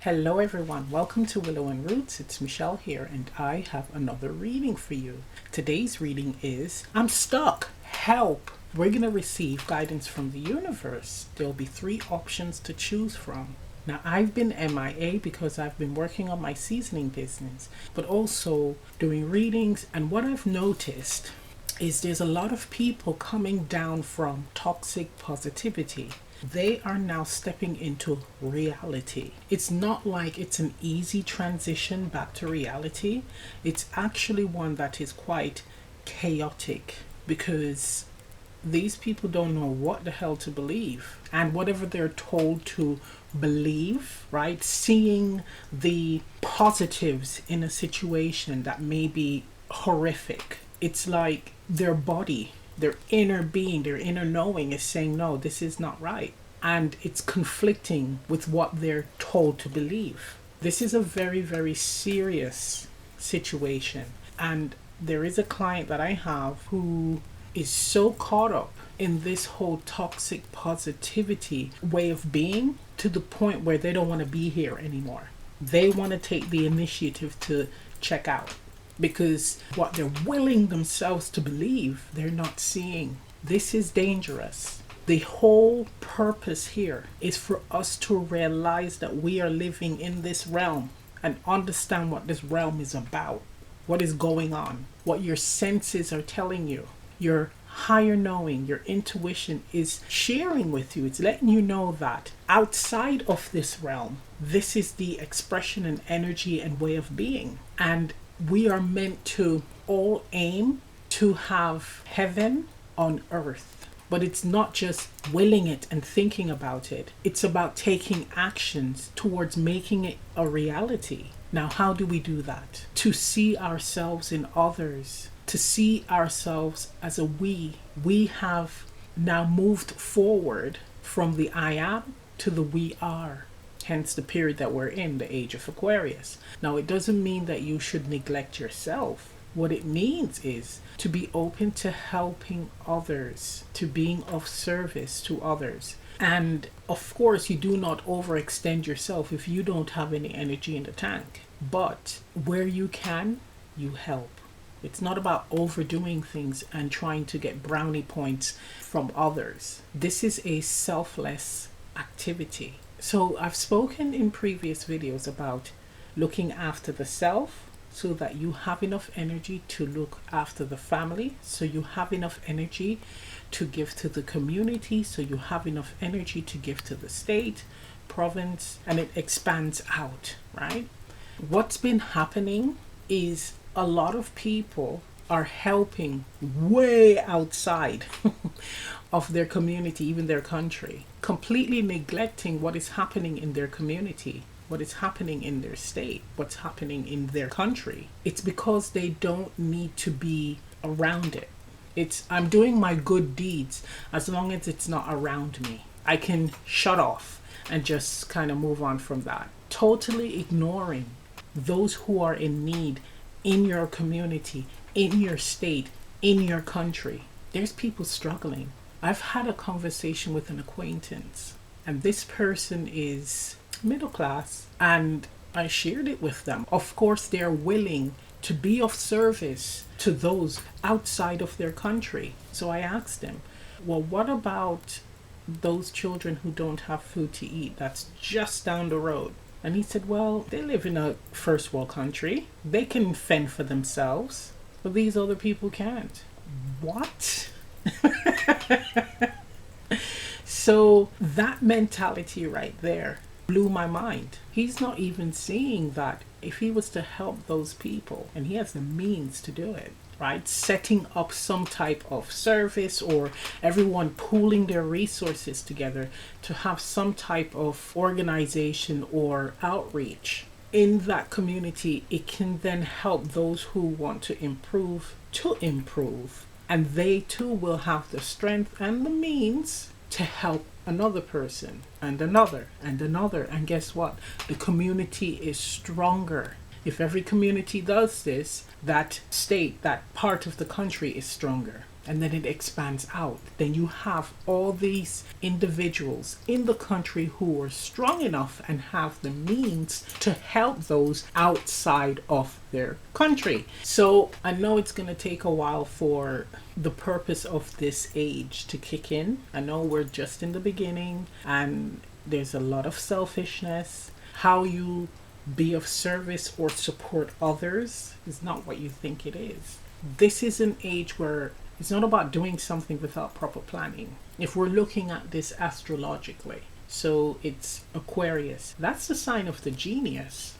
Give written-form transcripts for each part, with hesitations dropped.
Hello everyone, welcome to Willow and Roots. It's Michelle here and I have another reading for you. Today's reading is I'm stuck, help. We're going to receive guidance from the universe. There'll be 3 options to choose from. Now I've been MIA because I've been working on my seasoning business, but also doing readings, and what I've noticed is there's a lot of people coming down from toxic positivity. They are now stepping into reality. It's not like it's an easy transition back to reality. It's actually one that is quite chaotic because these people don't know what the hell to believe. And whatever they're told to believe, right? Seeing the positives in a situation that may be horrific. It's like their body, their inner being, their inner knowing is saying, no, this is not right. And it's conflicting with what they're told to believe. This is a very, very serious situation. And there is a client that I have who is so caught up in this whole toxic positivity way of being to the point where they don't want to be here anymore. They want to take the initiative to check out, because what they're willing themselves to believe, they're not seeing. This is dangerous. The whole purpose here is for us to realize that we are living in this realm and understand what this realm is about, what is going on, what your senses are telling you. Your higher knowing, your intuition is sharing with you. It's letting you know that outside of this realm, this is the expression and energy and way of being. And we are meant to all aim to have heaven on earth. But it's not just willing it and thinking about it. It's about taking actions towards making it a reality. Now, how do we do that? To see ourselves in others, to see ourselves as a we. We have now moved forward from the I am to the we are. Hence the period that we're in, the age of Aquarius. Now, it doesn't mean that you should neglect yourself. What it means is to be open to helping others, to being of service to others. And of course, you do not overextend yourself if you don't have any energy in the tank. But where you can, you help. It's not about overdoing things and trying to get brownie points from others. This is a selfless activity. So I've spoken in previous videos about looking after the self so that you have enough energy to look after the family, so you have enough energy to give to the community, so you have enough energy to give to the state, province, and it expands out, right? What's been happening is a lot of people are helping way outside of their community, even their country, completely neglecting what is happening in their community, what is happening in their state, what's happening in their country. It's because they don't need to be around it. It's, I'm doing my good deeds as long as it's not around me. I can shut off and just kind of move on from that. Totally ignoring those who are in need in your community, in your state, in your country. There's people struggling. I've had a conversation with an acquaintance, and this person is middle class, and I shared it with them. Of course, they're willing to be of service to those outside of their country. So I asked them, well, what about those children who don't have food to eat? That's just down the road. And he said, well, they live in a first world country. They can fend for themselves, but these other people can't. What? So that mentality right there blew my mind. He's not even seeing that if he was to help those people, and he has the means to do it, right? Setting up some type of service, or everyone pooling their resources together to have some type of organization or outreach in that community, it can then help those who want to improve, and they too will have the strength and the means to help another person and another and another. And guess what? The community is stronger. If every community does this, that state, that part of the country is stronger. and then it expands out. Then you have all these individuals in the country who are strong enough and have the means to help those outside of their country. So I know it's going to take a while for the purpose of this age to kick in. I know we're just in the beginning and there's a lot of selfishness. How you be of service or support others is not what you think it is. This is an age where it's not about doing something without proper planning. If we're looking at this astrologically, so it's Aquarius, that's the sign of the genius.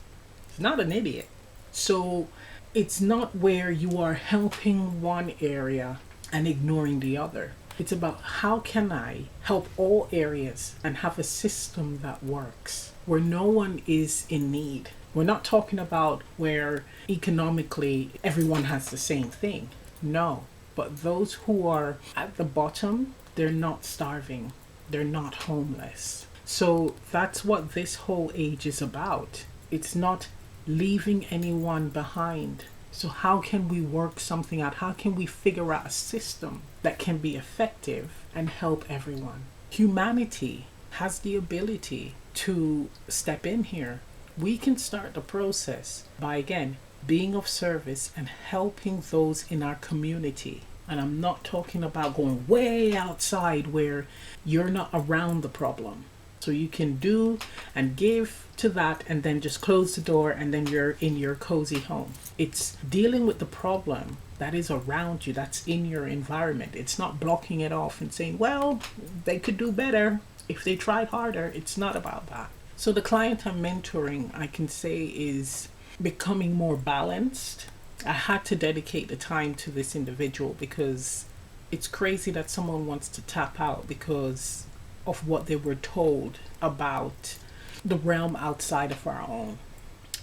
It's not an idiot. So it's not where you are helping one area and ignoring the other. It's about how can I help all areas and have a system that works where no one is in need. We're not talking about where economically everyone has the same thing. No. But those who are at the bottom, they're not starving. They're not homeless. So that's what this whole age is about. It's not leaving anyone behind. So how can we work something out? How can we figure out a system that can be effective and help everyone? Humanity has the ability to step in here. We can start the process by, again, being of service and helping those in our community. And I'm not talking about going way outside where you're not around the problem. So you can do and give to that and then just close the door and then you're in your cozy home. It's dealing with the problem that is around you, that's in your environment. It's not blocking it off and saying, well, they could do better if they tried harder. It's not about that. So the client I'm mentoring, I can say, is becoming more balanced. I had to dedicate the time to this individual because it's crazy that someone wants to tap out because of what they were told about the realm outside of our own.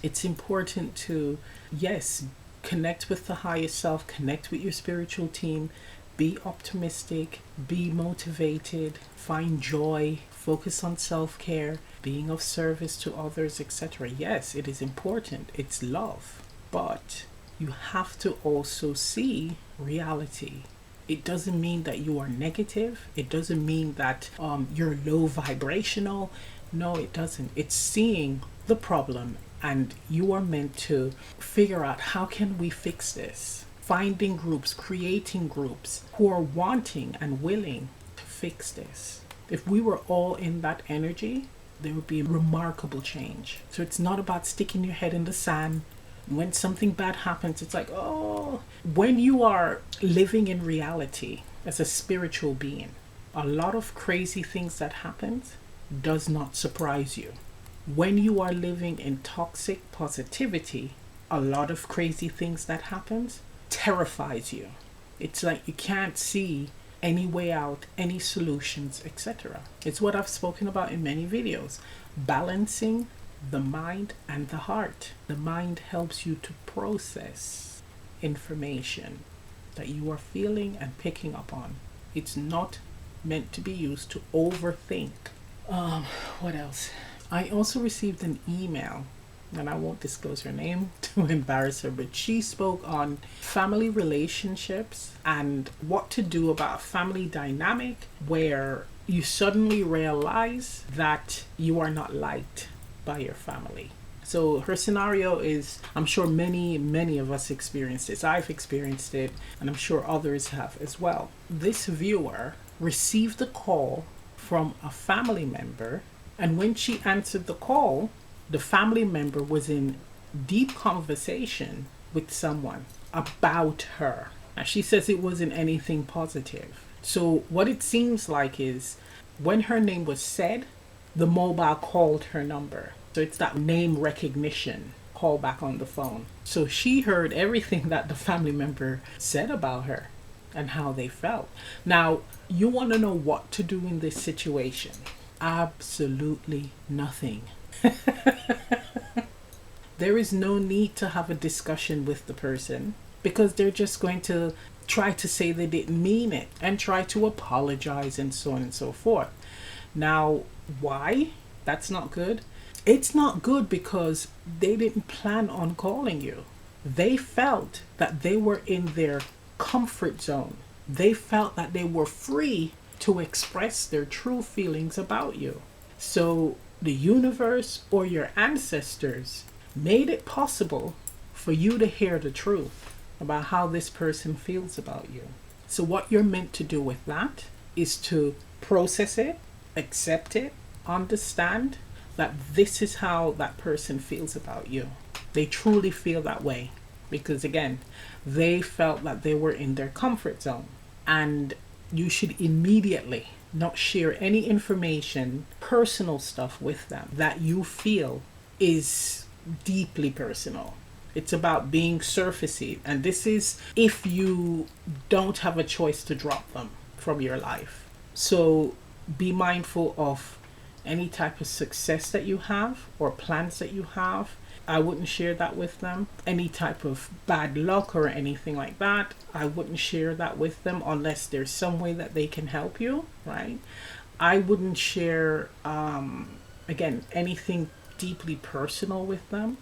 It's important to, yes, connect with the highest self, connect with your spiritual team, be optimistic, be motivated, find joy, focus on self-care, being of service to others, etc. Yes, it is important. It's love. But you have to also see reality. It doesn't mean that you are negative. It doesn't mean that you're low vibrational. No, it doesn't. It's seeing the problem and you are meant to figure out how can we fix this. Finding groups, creating groups who are wanting and willing to fix this. If we were all in that energy, there would be a remarkable change. So it's not about sticking your head in the sand. When something bad happens, it's like, oh, when you are living in reality as a spiritual being, a lot of crazy things that happens does not surprise you. When you are living in toxic positivity, a lot of crazy things that happens terrifies you. It's like you can't see any way out, any solutions, etc. It's what I've spoken about in many videos. Balancing the mind and the heart. The mind helps you to process information that you are feeling and picking up on. It's not meant to be used to overthink. What else? I also received an email, and I won't disclose her name to embarrass her, but she spoke on family relationships and what to do about a family dynamic where you suddenly realize that you are not liked by your family. So her scenario is, I'm sure many of us experienced this. I've experienced it, and I'm sure others have as well. This viewer received a call from a family member, and when she answered the call, the family member was in deep conversation with someone about her. Now, she says it wasn't anything positive. So what it seems like is when her name was said, the mobile called her number. So it's that name recognition call back on the phone. So she heard everything that the family member said about her and how they felt. Now, you want to know what to do in this situation? Absolutely nothing. There is no need to have a discussion with the person because they're just going to try to say they didn't mean it and try to apologize and so on and so forth. Now, why? That's not good. It's not good because they didn't plan on calling you. They felt that they were in their comfort zone. They felt that they were free to express their true feelings about you. So the universe or your ancestors made it possible for you to hear the truth about how this person feels about you. So what you're meant to do with that is to process it, accept it, understand that this is how that person feels about you. They truly feel that way because, again, they felt that they were in their comfort zone. And you should immediately not share any information, personal stuff with them that you feel is deeply personal. It's about being surfacey. And this is if you don't have a choice to drop them from your life. So be mindful of any type of success that you have or plans that you have. I wouldn't share that with them. Any type of bad luck or anything like that, I wouldn't share that with them unless there's some way that they can help you, right? I wouldn't share, again, anything deeply personal with them.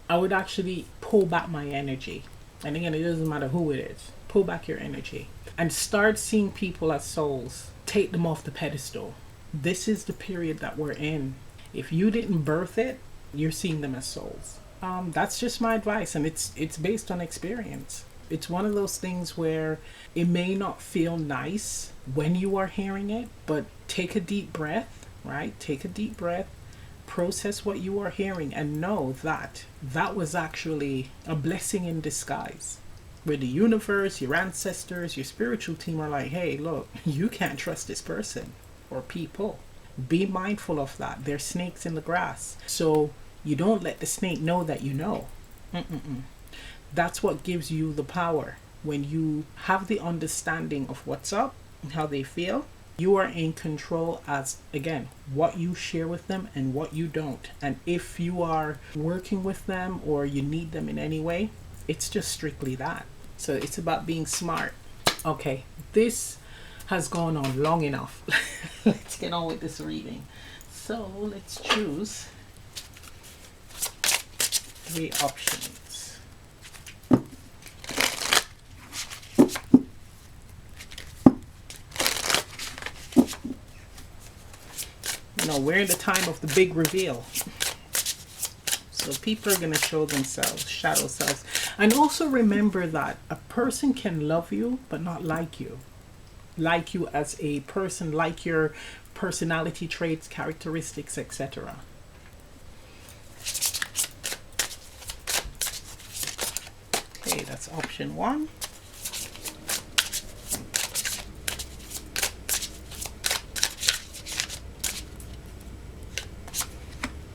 I would actually pull back my energy. And again, it doesn't matter who it is. Pull back your energy and start seeing people as souls. Take them off the pedestal. This is the period that we're in. If you didn't birth it, you're seeing them as souls. That's just my advice, and it's based on experience. It's one of those things where it may not feel nice when you are hearing it, but take a deep breath, right? Take a deep breath, process what you are hearing, and know that that was actually a blessing in disguise. Where the universe, your ancestors, your spiritual team are like, hey, look, you can't trust this person or people. Be mindful of that. There's snakes in the grass. So you don't let the snake know that you know. That's what gives you the power. When you have the understanding of what's up and how they feel, you are in control as, again, what you share with them and what you don't. And if you are working with them or you need them in any way, it's just strictly that. So it's about being smart. Okay, this has gone on long enough. Let's get on with this reading. So let's choose 3 options. You know, we're in the time of the big reveal. So people are going to show themselves, shadow selves. And also remember that a person can love you, but not like you. Like you as a person, like your personality traits, characteristics, etc. Okay, that's option 1.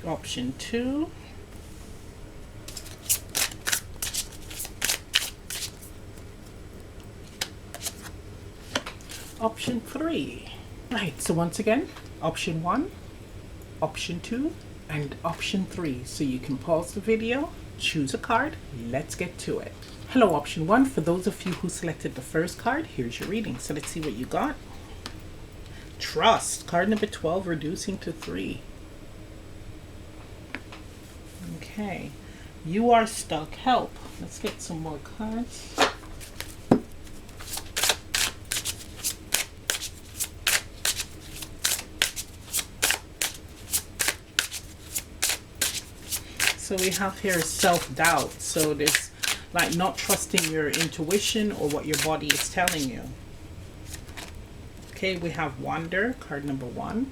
Option 2. Option 3. Right, so once again, option 1, option 2, and option 3. So you can pause the video, choose a card, let's get to it. Hello, option 1. For those of you who selected the first card, here's your reading. So let's see what you got. Trust, card number 12, reducing to 3. Okay, you are stuck. Help. Let's get some more cards. So we have here self-doubt. So there's like not trusting your intuition or what your body is telling you. Okay, we have wonder, card number 1.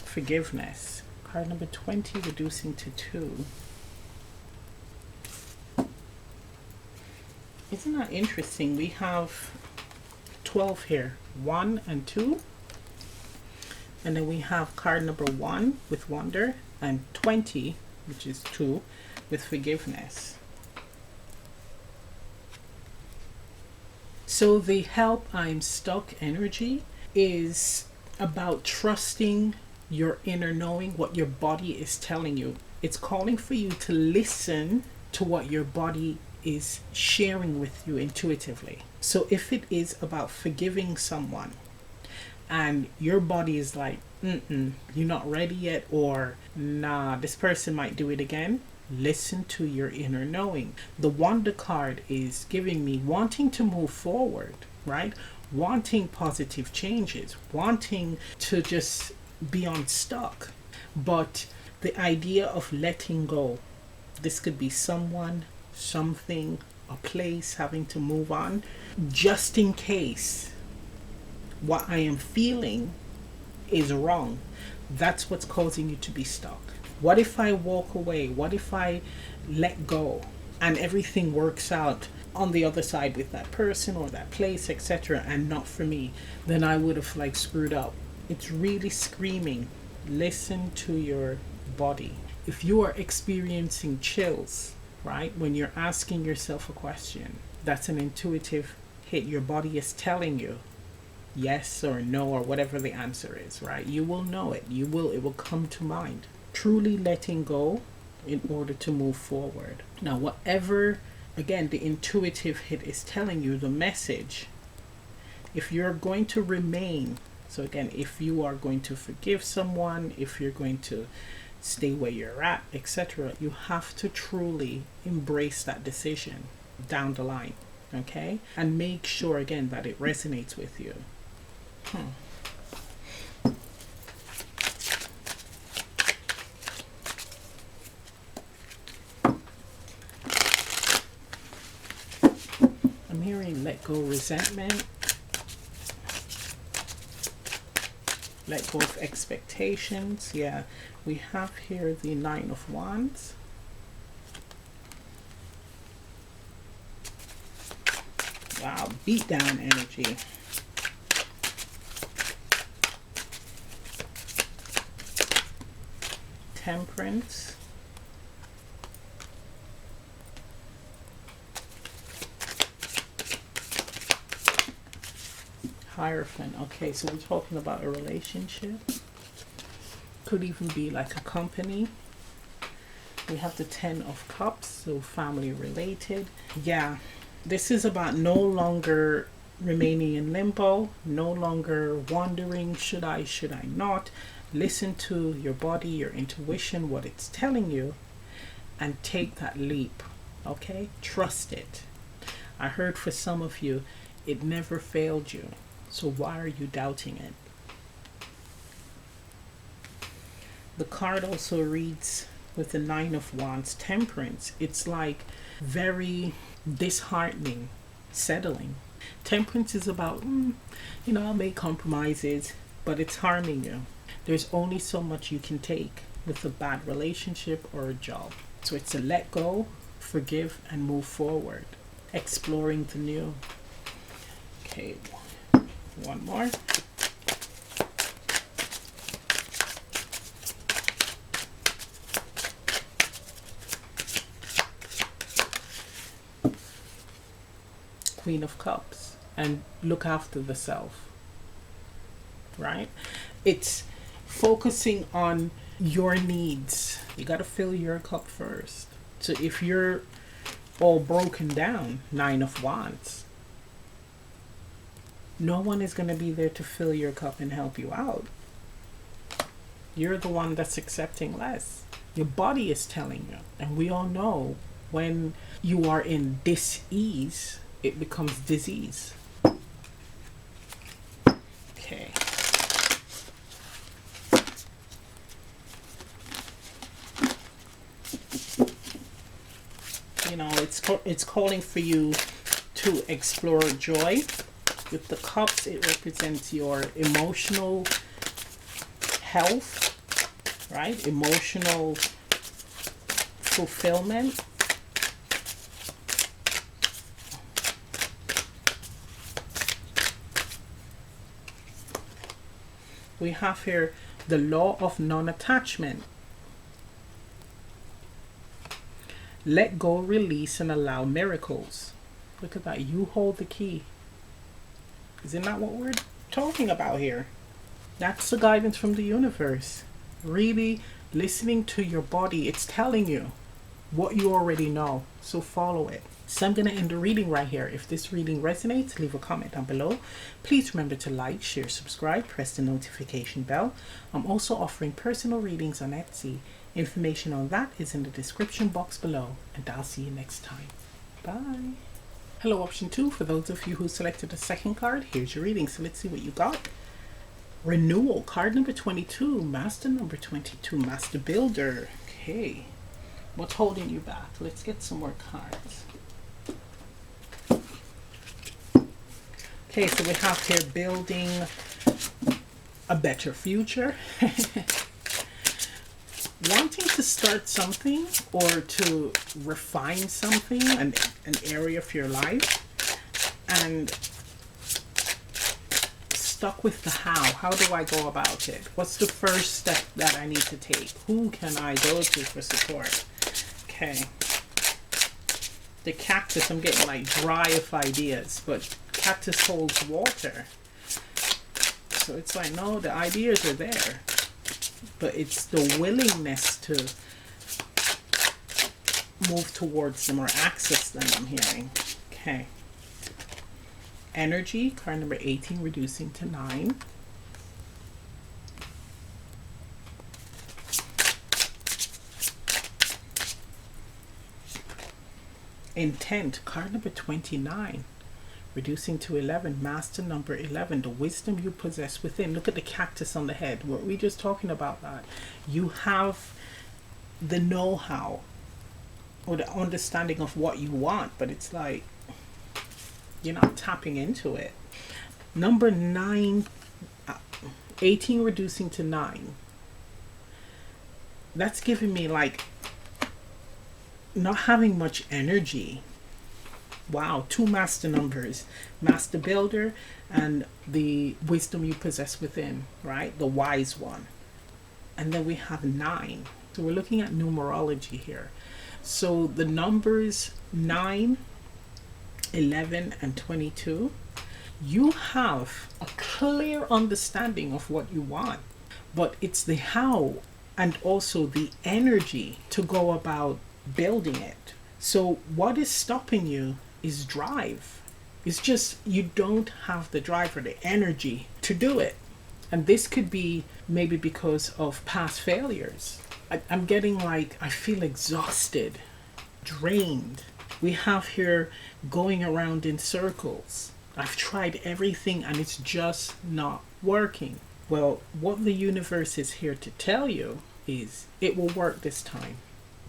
Forgiveness, card number 20, reducing to 2. Isn't that interesting? We have 12 here, 1 and 2. And then we have card number 1 with wonder and 20, which is 2, with forgiveness. So the help, I'm stuck energy is about trusting your inner knowing, what your body is telling you. It's calling for you to listen to what your body is sharing with you intuitively. So if it is about forgiving someone, and your body is like, you're not ready yet, or nah, this person might do it again. Listen to your inner knowing. The Wonder card is giving me wanting to move forward, right? Wanting positive changes, wanting to just be unstuck. But the idea of letting go, this could be someone, something, a place, having to move on, just in case what I am feeling is wrong. That's what's causing you to be stuck. What if I walk away? What if I let go and everything works out on the other side with that person or that place, etc., and not for me? Then I would have like screwed up. It's really screaming. Listen to your body. If you are experiencing chills, right, when you're asking yourself a question, that's an intuitive hit. Your body is telling you yes or no or whatever the answer is, right? You will know it. It will come to mind. Truly letting go in order to move forward. Now, whatever, again, the intuitive hit is telling you, the message, if you're going to remain, so again, if you are going to forgive someone, if you're going to stay where you're at, etc., you have to truly embrace that decision down the line, okay? And make sure, again, that it resonates with you. I'm hearing let go resentment, let go of expectations. Yeah, we have here the Nine of Wands. Wow, beat down energy. Temperance. Hierophant. Okay, so we're talking about a relationship. Could even be like a company. We have the Ten of Cups, so family related. Yeah, this is about no longer remaining in limbo, no longer wondering, should I not? Listen to your body, your intuition, what it's telling you, and take that leap, okay? Trust it. I heard for some of you, it never failed you. So why are you doubting it? The card also reads with the Nine of Wands, Temperance. It's like very disheartening, settling. Temperance is about, I'll make compromises, but it's harming you. There's only so much you can take with a bad relationship or a job. So it's a let go, forgive, and move forward. Exploring the new. Okay, one more. Queen of Cups. And look after the self. Right? It's focusing on your needs. You got to fill your cup first. So if you're all broken down, Nine of Wands, no one is going to be there to fill your cup and help you out. You're the one that's accepting less. Your body is telling you. And we all know when you are in dis-ease, it becomes disease. Okay. It's calling for you to explore joy. With the cups, it represents your emotional health, right? Emotional fulfillment. We have here the law of non-attachment. Let go, release, and allow miracles. Look at that. You hold the key. Isn't that what we're talking about here? That's the guidance from the universe. Really listening to your body. It's telling you. what you already know. So follow it. So I'm going to end the reading right here. If this reading resonates, leave a comment down below. Please remember to like, share, subscribe, press the notification bell. I'm also offering personal readings on Etsy. Information on that is in the description box below, and I'll see you next time. Bye. Hello, option 2. For those of you who selected the second card, here's your reading. So let's see what you got. Renewal, card number 22, master number 22, master builder. Okay, what's holding you back? Let's get some more cards. Okay, so we have here building a better future. Wanting to start something or to refine something, an area of your life, and stuck with the how do I go about it? What's the first step that I need to take? Who can I go to for support? Okay, the cactus, I'm getting like dry of ideas, but cactus holds water, so it's like, no, the ideas are there, but it's the willingness to move towards them or access them, I'm hearing. Okay. Energy, card number 18, reducing to 9. Intent, card number 29, reducing to 11. Master number 11, the wisdom you possess within. Look at the cactus on the head. Were we just talking about that? You have the know-how or the understanding of what you want, but it's like you're not tapping into it. Number 9, 18 reducing to 9. That's giving me like not having much energy. Wow, 2 master numbers, master builder and the wisdom you possess within, right? The wise one. And then we have 9. So we're looking at numerology here. So the numbers 9, 11 and 22, you have a clear understanding of what you want, but it's the how and also the energy to go about building it. So what is stopping you is drive. It's just you don't have the drive or the energy to do it. And this could be maybe because of past failures. I'm getting like, I feel exhausted, drained. We have here going around in circles. I've tried everything and it's just not working. Well, what the universe is here to tell you is it will work this time.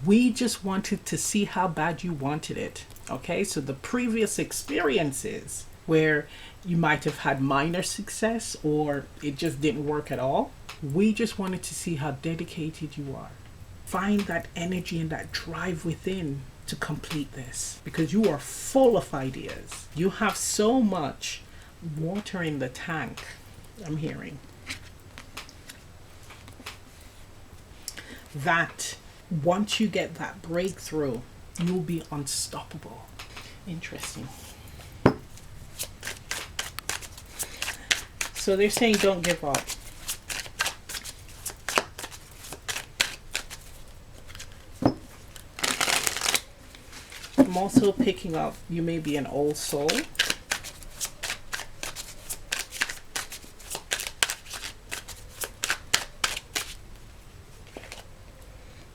We just wanted to see how bad you wanted it. Okay, so the previous experiences where you might have had minor success or it just didn't work at all, we just wanted to see how dedicated you are. Find that energy and that drive within to complete this, because you are full of ideas. You have so much water in the tank, I'm hearing, that once you get that breakthrough, you'll be unstoppable. Interesting. So they're saying don't give up. I'm also picking up you may be an old soul.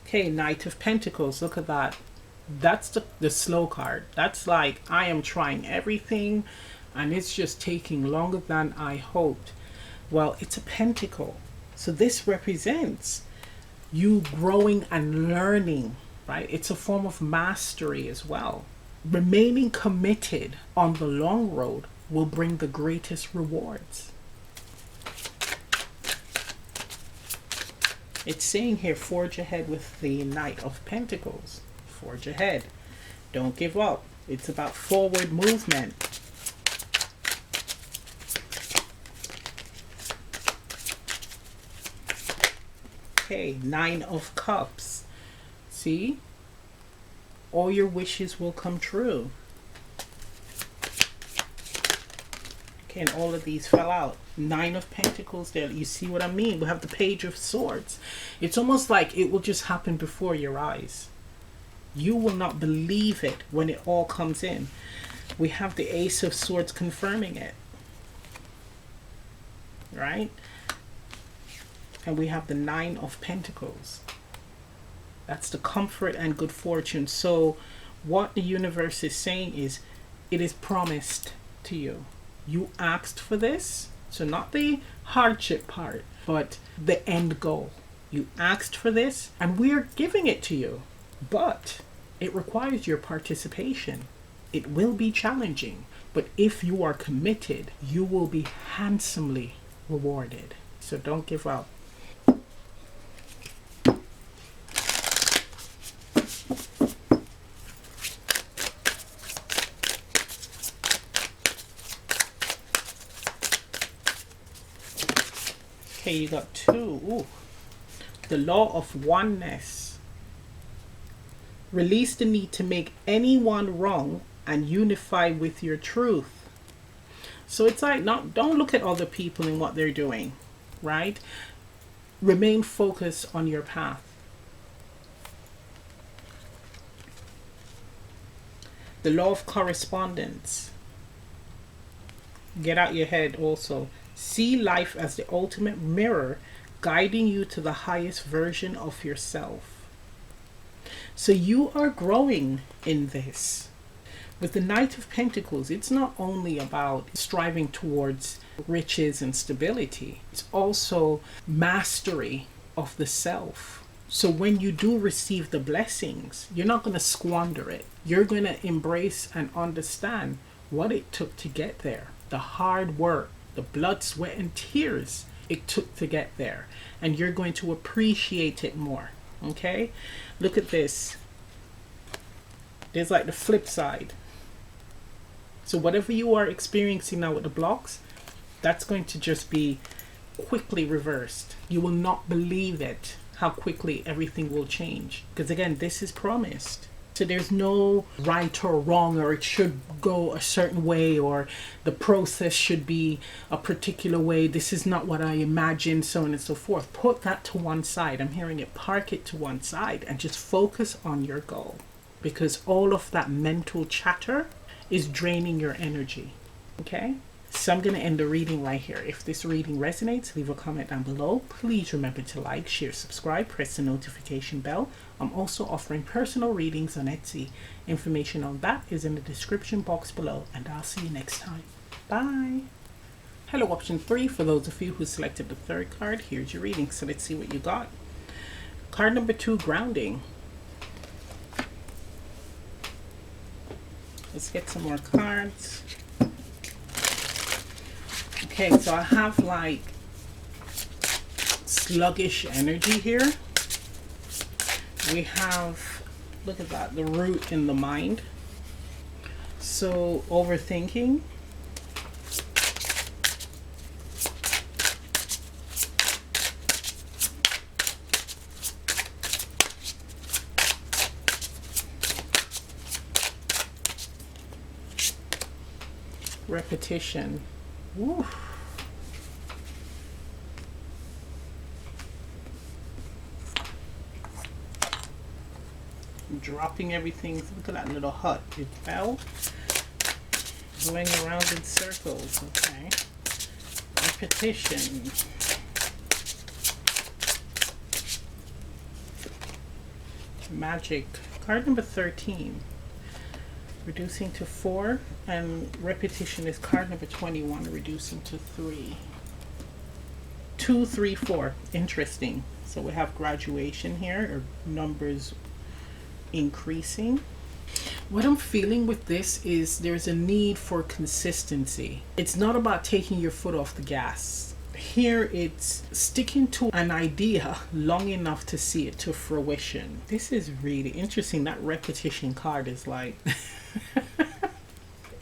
Okay, Knight of Pentacles, look at that. That's the slow card. That's like, I am trying everything and it's just taking longer than I hoped. Well, it's a pentacle. So this represents you growing and learning, right? It's a form of mastery as well. Remaining committed on the long road will bring the greatest rewards. It's saying here, forge ahead with the Knight of Pentacles. Forge ahead. Don't give up. It's about forward movement. Okay, 9 of Cups. See? All your wishes will come true. Okay, and all of these fell out. 9 of Pentacles there. You see what I mean? We have the Page of Swords. It's almost like it will just happen before your eyes. You will not believe it when it all comes in. We have the Ace of Swords confirming it, right? And we have the Nine of Pentacles. That's the comfort and good fortune. So what the universe is saying is, it is promised to you. You asked for this. So not the hardship part, but the end goal. You asked for this and we're giving it to you. But it requires your participation. It will be challenging. But if you are committed, you will be handsomely rewarded. So don't give up. Okay, you got two. Ooh. The law of oneness. Release the need to make anyone wrong and unify with your truth. So it's like, don't look at other people and what they're doing, right? Remain focused on your path. The law of correspondence. Get out your head also. See life as the ultimate mirror, guiding you to the highest version of yourself. So you are growing in this. With the Knight of Pentacles, it's not only about striving towards riches and stability. It's also mastery of the self. So when you do receive the blessings, you're not going to squander it. You're going to embrace and understand what it took to get there. The hard work, the blood, sweat, and tears it took to get there. And you're going to appreciate it more. Okay? Look at this. There's like the flip side. So whatever you are experiencing now with the blocks, that's going to just be quickly reversed. You will not believe it, how quickly everything will change. Because again, this is promised. So there's no right or wrong, or it should go a certain way, or the process should be a particular way. This is not what I imagined, so on and so forth. Put that to one side. I'm hearing it. Park it to one side and just focus on your goal. Because all of that mental chatter is draining your energy. Okay? So I'm going to end the reading right here. If this reading resonates, leave a comment down below. Please remember to like, share, subscribe, press the notification bell. I'm also offering personal readings on Etsy. Information on that is in the description box below, and I'll see you next time. Bye. Hello, option 3. For those of you who selected the third card, here's your reading. So let's see what you got. Card number 2, grounding. Let's get some more cards. Okay, so I have like sluggish energy here. We have, look at that, the root in the mind. So overthinking. Repetition. Woo. Dropping everything. Look at that little hut. It fell. Going around in circles. Okay. Repetition. Magic. Card number 13. Reducing to 4, and repetition is card number 21, reducing to 3. 2, 3, 4. Interesting. So we have graduation here, or numbers increasing. What I'm feeling with this is there's a need for consistency. It's not about taking your foot off the gas. Here it's sticking to an idea long enough to see it to fruition. This is really interesting. That repetition card is like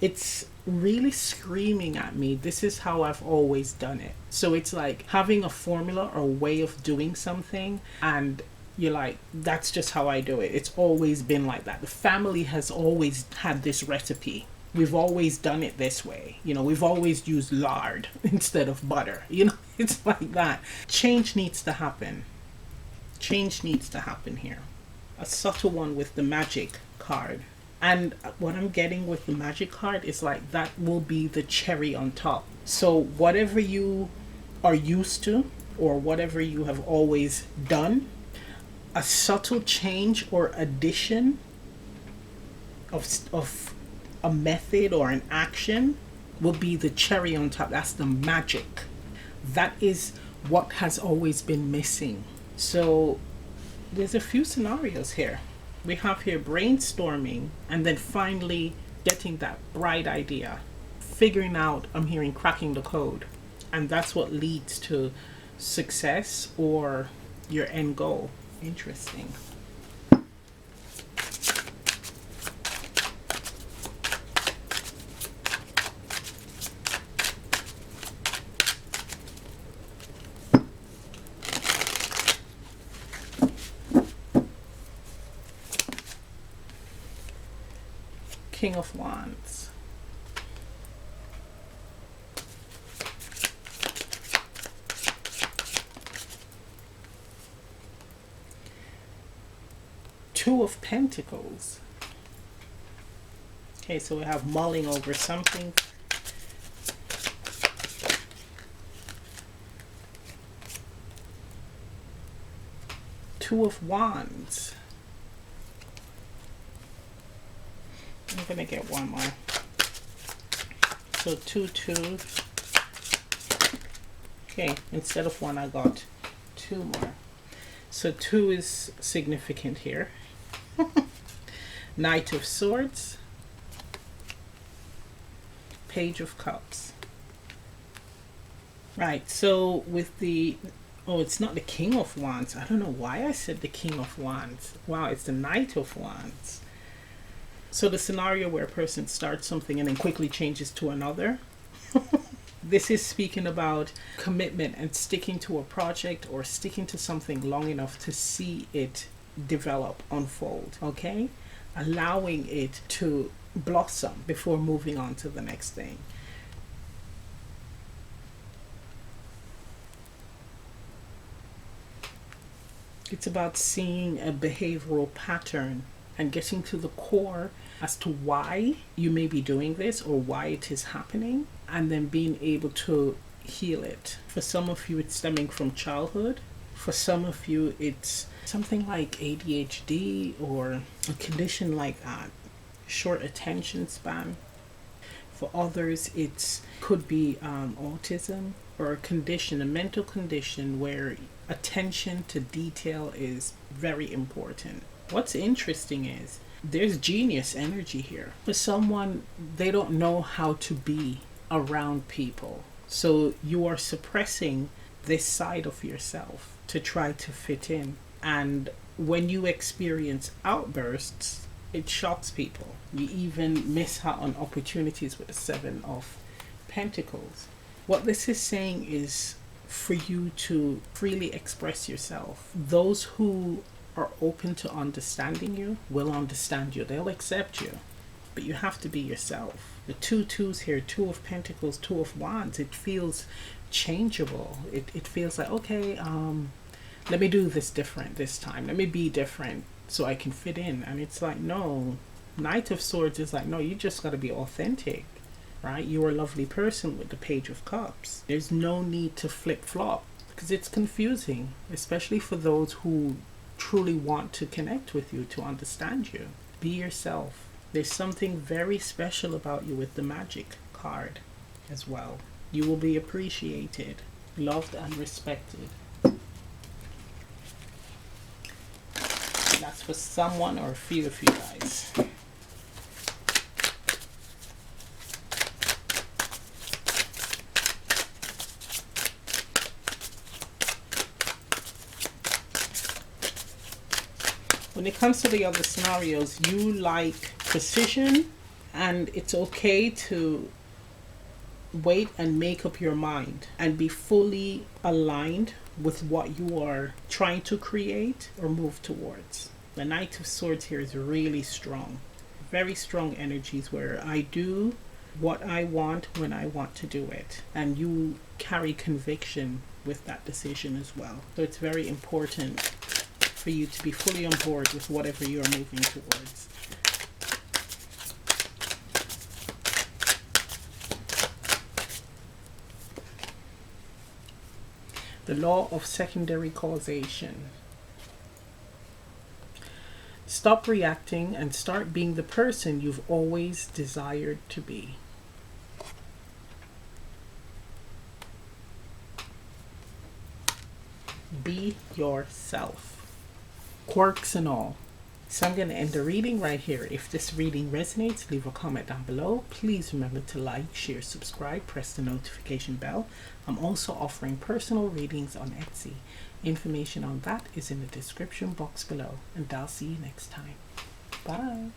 it's really screaming at me, this is how I've always done it. So it's like having a formula or a way of doing something, and you're like, that's just how I do it. It's always been like that. The family has always had this recipe. We've always done it this way. You know, we've always used lard instead of butter. You know, it's like that. Change needs to happen. Change needs to happen here. a subtle one with the magic card. And what I'm getting with the magic card is like that will be the cherry on top. So whatever you are used to or whatever you have always done, a subtle change or addition of a method or an action will be the cherry on top. That's the magic. That is what has always been missing. So there's a few scenarios here. We have here brainstorming and then finally getting that bright idea, figuring out, I'm hearing cracking the code. And that's what leads to success or your end goal. Interesting. King of Wands. Two of Pentacles. Okay, so we have mulling over something. Two of Wands. I'm gonna get one more. So two. Okay, instead of one, I got two more. So two is significant here. Knight of Swords. Page of Cups. Right, so with the, oh, it's not the King of Wands. I don't know why I said the King of Wands. Wow, it's the Knight of Wands. So the scenario where a person starts something and then quickly changes to another. This is speaking about commitment and sticking to a project or sticking to something long enough to see it develop, unfold, okay? Allowing it to blossom before moving on to the next thing. It's about seeing a behavioral pattern and getting to the core as to why you may be doing this or why it is happening, and then being able to heal it. For some of you, it's stemming from childhood. For some of you, it's something like ADHD or a condition like that, short attention span. For others, it could be autism or a condition, a mental condition where attention to detail is very important. What's interesting is there's genius energy here. For someone, they don't know how to be around people. So you are suppressing this side of yourself to try to fit in. And when you experience outbursts, it shocks people. You even miss out on opportunities with the Seven of Pentacles. What this is saying is for you to freely express yourself. Those who are open to understanding you will understand you. They'll accept you. But you have to be yourself. The two twos here, Two of Pentacles, Two of Wands, it feels changeable. It feels like, okay, let me do this different this time. Let me be different so I can fit in. And it's like, no. Knight of Swords is like, no, you just got to be authentic, right? You're a lovely person with the Page of Cups. There's no need to flip-flop because it's confusing, especially for those who truly want to connect with you, to understand you. Be yourself. There's something very special about you with the Magic card as well. You will be appreciated, loved and respected. That's for someone or a few of you guys. When it comes to the other scenarios, you like precision, and it's okay to wait and make up your mind and be fully aligned with what you are trying to create or move towards. The Knight of Swords here is really strong. Very strong energies where I do what I want when I want to do it. And you carry conviction with that decision as well. So it's very important for you to be fully on board with whatever you're moving towards. The law of secondary causation. Stop reacting and start being the person you've always desired to be. Be yourself. Quirks and all. So I'm going to end the reading right here. If this reading resonates, leave a comment down below. Please remember to like, share, subscribe, press the notification bell. I'm also offering personal readings on Etsy. Information on that is in the description box below. And I'll see you next time. Bye.